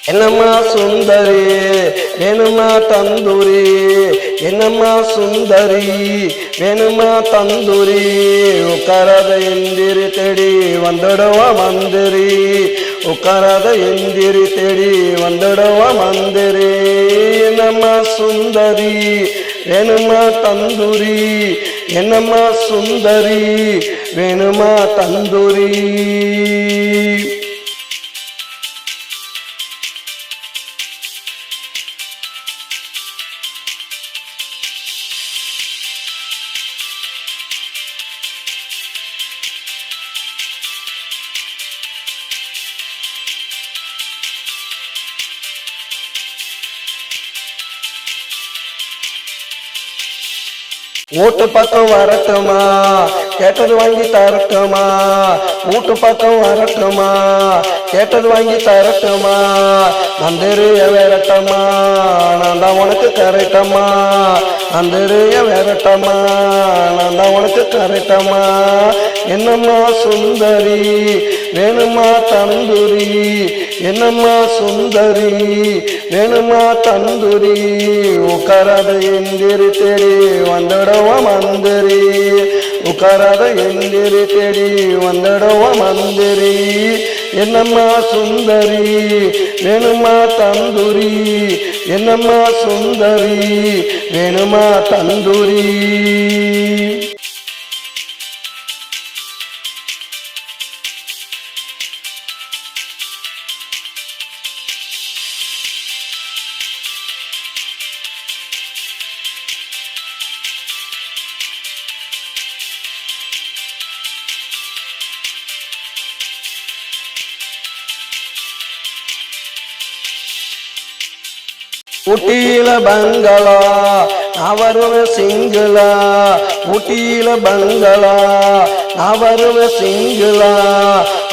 என்னம்மா சுந்தரி வேணுமா தந்தூரி, என்னம்மா சுந்தரி வேணுமா தந்தூரி, உட்காராத எந்திரி தேடி வந்துடுவா மந்திரி, உட்காராத எந்திரி தேடி வந்துடுவா மந்திரி. என்னம்மா சுந்தரி வேணுமா தந்தூரி, என்னம்மா சுந்தரி வேணுமா தந்தூரி. வீட்டு பக்கம் வரட்டுமா, கேட்டது வாங்கி தரட்டுமா, வீட்டு பக்கம் வரட்டுமா, கேட்டது வாங்கி தரட்டுமா, மந்திரிய வேறட்டம்மா நான் தான் உனக்கு கரெக்டம்மா, மந்திரிய வேறட்டம்மா நான் தான் உனக்கு கரெக்டம்மா. என்னம்மா சுந்தரி வேணுமா தந்தூரி, என்னம்மா சுந்தரி வேணுமா தந்தூரி, உட்காராத எந்திரி தேடி வந்துடுவா மந்திரி, உட்காராத எந்திரி தேடி வந்துடுவா மந்திரி. என்னம்மா சுந்தரி வேணுமா தந்தூரி, என்னம்மா சுந்தரி வேணுமா தந்தூரி. ஊட்டியில பங்களா நான் வருவேன் சிங்களா, ஊட்டியில பங்களா நான் வருவேன் சிங்களா,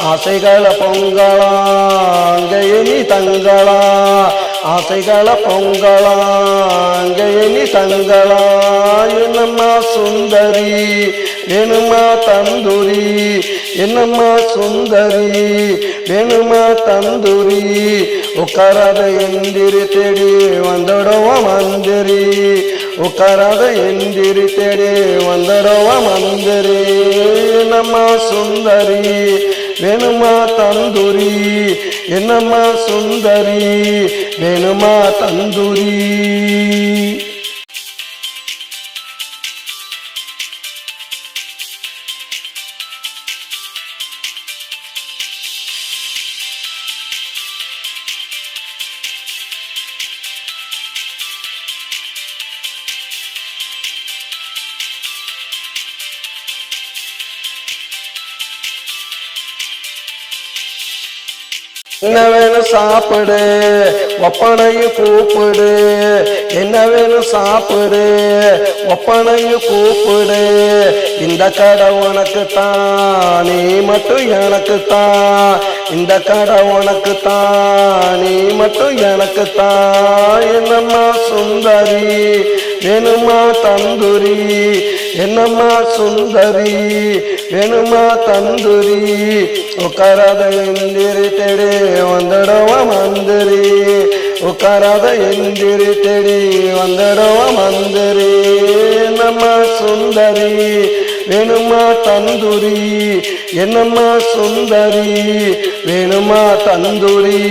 ஆசைகளை பொங்கலா அங்கே நீ தங்களா, ஆசைகளை பொங்கலா அங்கே நீ தங்களா. என்னம்மா சுந்தரி வேணுமா தந்தூரி, என்னம்மா சுந்தரி வேணுமா தந்தூரி, உட்காராத எந்திரி தேடி வந்துடுவா மந்திரி, உட்காராத எந்திரி தேடி வந்துடுவா மந்திரி. என்னம்மா சுந்தரி வேணுமா தந்தூரி, என்னம்மா சுந்தரி வேணுமா தந்தூரி. என்ன வேணும் சாப்பிடு ஒப்பனையும் கூப்பிடு, என்ன வேணும் சாப்பிடு ஒப்பனையும் கூப்பிடு, இந்த கடை உனக்கு தான் நீ மட்டும் எனக்கு தான், இந்த கடை உனக்கு தான் நீ மட்டும் எனக்கு தான். என்னம்மா சுந்தரி வேணுமா தந்தூரி, என்னம்மா சுந்தரி வேணுமா தந்தூரி, உட்காராத எந்திரி தேடி வந்துடுவா மந்திரி, உட்காராத எந்திரி தேடி வந்துடுவா மந்திரி. என்னம்மா சுந்தரி வேணுமா தந்தூரி, என்னம்மா சுந்தரி வேணுமா தந்தூரி.